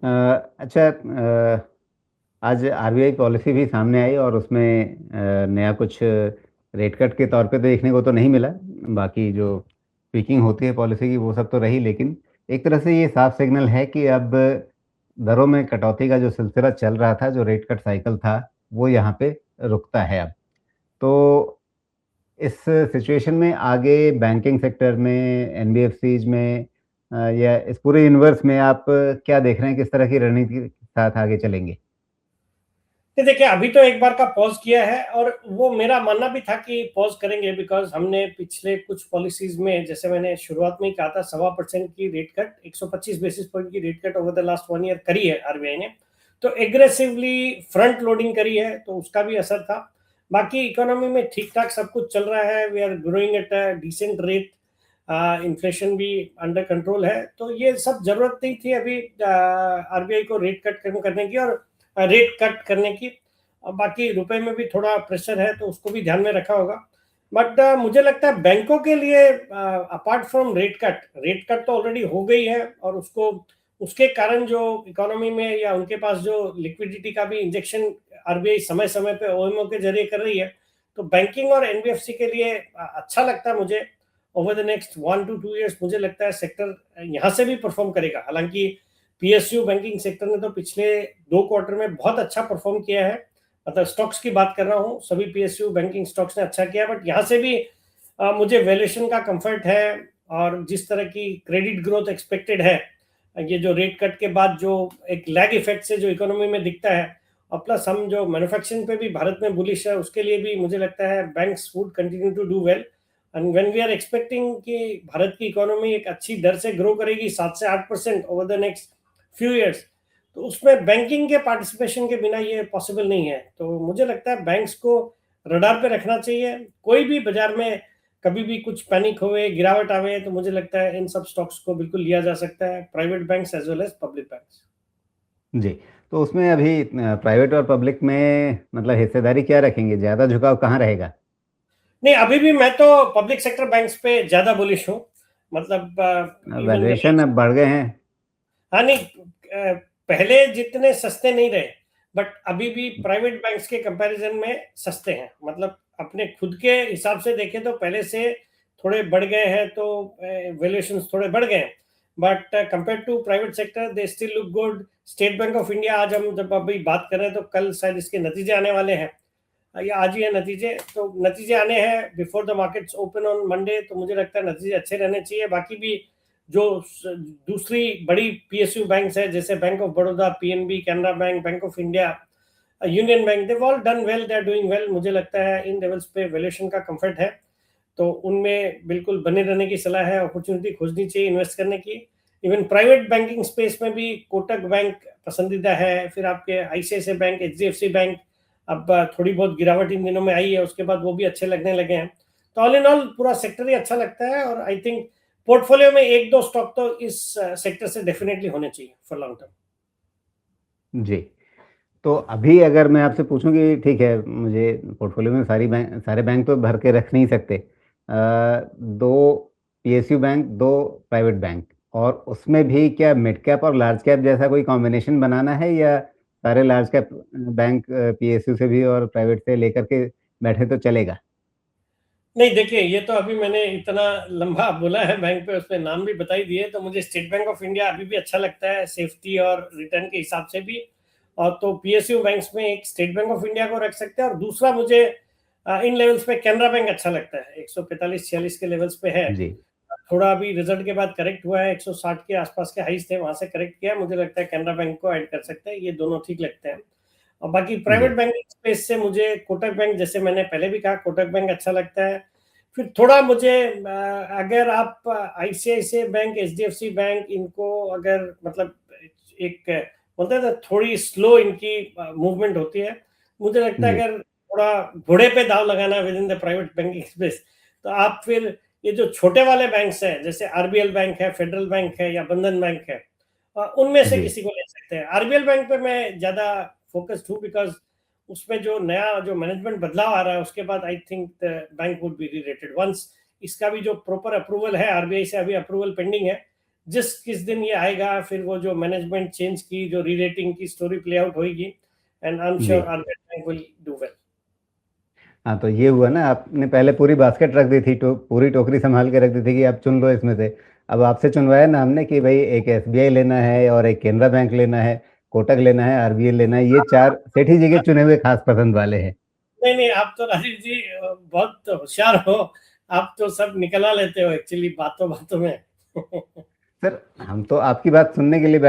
अच्छा, आज RBI policy भी सामने आई और उसमें नया कुछ रेट कट के तौर पे देखने को तो नहीं मिला। बाकी जो ट्वीकिंग होती है पॉलिसी की वो सब तो रही, लेकिन एक तरह से ये साफ सिग्नल है कि अब दरों में कटौती का जो सिलसिला चल रहा था, जो रेट कट साइकिल था, वो यहाँ पे रुकता है अब। तो इस सिचुएशन में आगे बैंकिंग सेक्टर में, एनबीएफसीज में या इस पूरे यूनिवर्स में आप क्या देख रहे हैं, किस तरह की रणनीति के साथ आगे चलेंगे? तो देखिए, अभी तो एक बार का पॉज किया है और वो मेरा मानना भी था कि पॉज करेंगे, बिकॉज हमने पिछले कुछ पॉलिसीज में, जैसे मैंने शुरुआत में ही कहा था, 1.25% की रेट कट, 125 बेसिस पॉइंट की rate cut over the last 1 year करी है आरबीआई ने। तो एग्रेसिवली फ्रंट लोडिंग करी है, तो उसका भी असर था। बाकी इकोनॉमी में ठीक ठाक सब कुछ चल रहा है, we are growing at a decent rate, inflation भी अंडर कंट्रोल है। तो ये सब जरूरत नहीं थी अभी आरबीआई को रेट कट करने की, और रेट कट करने की। बाकी रुपए में भी थोड़ा प्रेशर है, तो उसको भी ध्यान में रखा होगा। बट मुझे लगता है बैंकों के लिए, अपार्ट फ्रॉम रेट कट तो ऑलरेडी हो गई है, और उसको उसके कारण जो इकोनॉमी में या उनके पास जो लिक्विडिटी का भी इंजेक्शन आरबीआई समय समय पे ओएमओ के जरिए कर रही है, तो बैंकिंग और एनबीएफसी के लिए अच्छा लगता है मुझे। Over the next 1 to 2 years मुझे लगता है सेक्टर यहाँ से भी परफॉर्म करेगा। हालांकि पीएसयू बैंकिंग सेक्टर ने तो पिछले 2 क्वार्टर में बहुत अच्छा परफॉर्म किया है, मतलब स्टॉक्स की बात कर रहा हूँ, सभी पीएसयू बैंकिंग स्टॉक्स ने अच्छा किया। बट यहाँ से भी मुझे वैल्यूएशन का कंफर्ट है, और जिस तरह की क्रेडिट ग्रोथ एक्सपेक्टेड है, ये जो रेट कट के बाद जो एक लैग इफेक्ट से जो इकोनॉमी में दिखता है, और प्लस हम जो मैन्युफैक्चरिंग पे भी भारत में बुलिश है, उसके लिए भी मुझे लगता है banks would continue to do well. And when we are expecting कि भारत की इकोनॉमी एक अच्छी दर से ग्रो करेगी, 7 से 8% over the next few years, तो उसमें बैंकिंग के पार्टिसिपेशन के बिना ये पॉसिबल नहीं है। तो मुझे लगता है बैंक्स को रडार पे रखना चाहिए। कोई भी बाजार में कभी भी कुछ पैनिक हुए, गिरावट आवे, तो मुझे लगता है इन सब स्टॉक्स को बिल्कुल लिया जा सकता है, private banks as well as public banks. जी। तो उसमें अभी प्राइवेट और पब्लिक में मतलब हिस्सेदारी क्या रखेंगे? ज़्यादा झुकाव कहाँ रहेगा? नहीं, अभी भी मैं तो पब्लिक सेक्टर बैंक्स पे ज्यादा बुलिश हूँ। मतलब इवन द, वैल्यूएशन अब बढ़ गए हैं। हाँ नहीं, पहले जितने सस्ते नहीं रहे, बट अभी भी प्राइवेट बैंक्स के कंपैरिजन में सस्ते हैं। मतलब अपने खुद के हिसाब से देखें तो पहले से थोड़े बढ़ गए हैं, तो वैल्यूएशंस थोड़े बढ़ गए हैं। But compare to private sector they still look good. State bank of India, आज हम जब अभी बात कर रहे हैं, तो कल शायद इसके नतीजे आने वाले हैं, या आज ही है नतीजे, तो नतीजे आने हैं before the markets open on Monday, तो मुझे लगता है नतीजे अच्छे रहने चाहिए। बाकी भी जो दूसरी बड़ी पीएसयू बैंक्स है, जैसे bank of Baroda, PNB, Canara bank, bank of India, union bank, they've all done well, they are doing well. मुझे लगता है इन लेवल्स पे वैल्यूएशन का कंफर्ट है, तो उनमें बिल्कुल बने रहने की सलाह है। अपॉर्चुनिटी खोजनी चाहिए इन्वेस्ट करने की। इवन प्राइवेट बैंकिंग स्पेस में भी कोटक बैंक पसंदीदा है, फिर आपके आईसीआईसीआई बैंक, एचडीएफसी बैंक, अब थोड़ी बहुत गिरावट इन दिनों में आई है, उसके बाद वो भी अच्छे लगने लगे हैं। तो ऑल इन ऑल पूरा सेक्टर ही अच्छा लगता है, और आई थिंक पोर्टफोलियो में एक दो स्टॉक तो इस सेक्टर से डेफिनेटली होने चाहिए फॉर लॉन्ग टर्म। जी। तो अभी अगर मैं आपसे पूछूं कि ठीक है, मुझे पोर्टफोलियो में सारे बैंक तो भर के रख नहीं सकते, दो पीएसयू बैंक, दो प्राइवेट बैंक, और उसमें भी क्या मिड कैप और लार्ज कैप जैसा कोई कॉम्बिनेशन बनाना है, या सारे लार्ज कैप बैंक पीएसयू से भी और प्राइवेट से लेकर के बैठे तो चलेगा? नहीं, देखिए, ये तो अभी मैंने इतना लंबा बोला है बैंक पे, उसमें नाम भी बताई दिए, तो मुझे स्टेट बैंक ऑफ इंडिया अभी भी अच्छा लगता है, सेफ्टी और रिटर्न के हिसाब से भी। और तो पीएसयू बैंक्स में एक स्टेट बैंक ऑफ इंडिया को रख सकते हैं, और दूसरा मुझे इन लेवल्स पे कैनरा बैंक अच्छा लगता है, 145-46 के लेवल्स पे है। जी। थोड़ा अभी रिजल्ट के बाद करेक्ट हुआ है, 160 के आसपास के हाइस थे, वहां से करेक्ट किया। मुझे लगता है कैनरा बैंक को ऐड कर सकते हैं, ये दोनों ठीक लगते हैं। और बाकी जी। प्राइवेट बैंकिंग स्पेस से मुझे कोटक बैंक, जैसे मैंने पहले भी कहा, कोटक बैंक अच्छा लगता है। फिर थोड़ा मुझे अगर आप आईसीआईसीआई बैंक, एचडीएफसी बैंक, इनको अगर मतलब एक बोलते हैं ना, थोड़ी स्लो इनकी मूवमेंट होती है, मुझे लगता है जी। अगर थोड़ा घोड़े पे दाव लगाना with in the private banking space, तो आप फिर ये जो छोटे वाले बैंक्स हैं, जैसे आरबीएल बैंक है, फेडरल बैंक है, या बंधन बैंक है, उनमें से जी। किसी को ले सकते हैं। आरबीएल बैंक पे मैं ज्यादा फोकस्ड हूँ, बिकॉज उसमें जो नया जो मैनेजमेंट बदलाव आ रहा है, उसके बाद I think the bank would be री रेटेड वंस। इसका भी जो प्रॉपर अप्रूवल है आरबीआई से, अभी अप्रूवल पेंडिंग है, किस दिन ये आएगा, फिर वो जो मैनेजमेंट चेंज की, जो री-रेटिंग की स्टोरी प्ले आउट होएगी, एंड आई एम जी। Sure RBL bank will do well. हाँ, तो ये हुआ ना, आपने पहले पूरी बास्केट रख दी थी, पूरी टोकरी संभाल के रख दी थी कि आप चुन लो इसमें से। अब आपसे चुनवाया ना हमने कि भाई एक एसबीआई लेना है और एक केनरा बैंक लेना है, कोटक लेना है, आरबीएल लेना है, ये 4 सेठी जी के चुने हुए खास पसंद वाले हैं। नहीं नहीं, आप तो राजीव जी बहुत होशियार हो, आप तो सब निकला लेते हो एक्चुअली बातों बातों में। सर, हम तो आपकी बात सुनने के लिए बैठे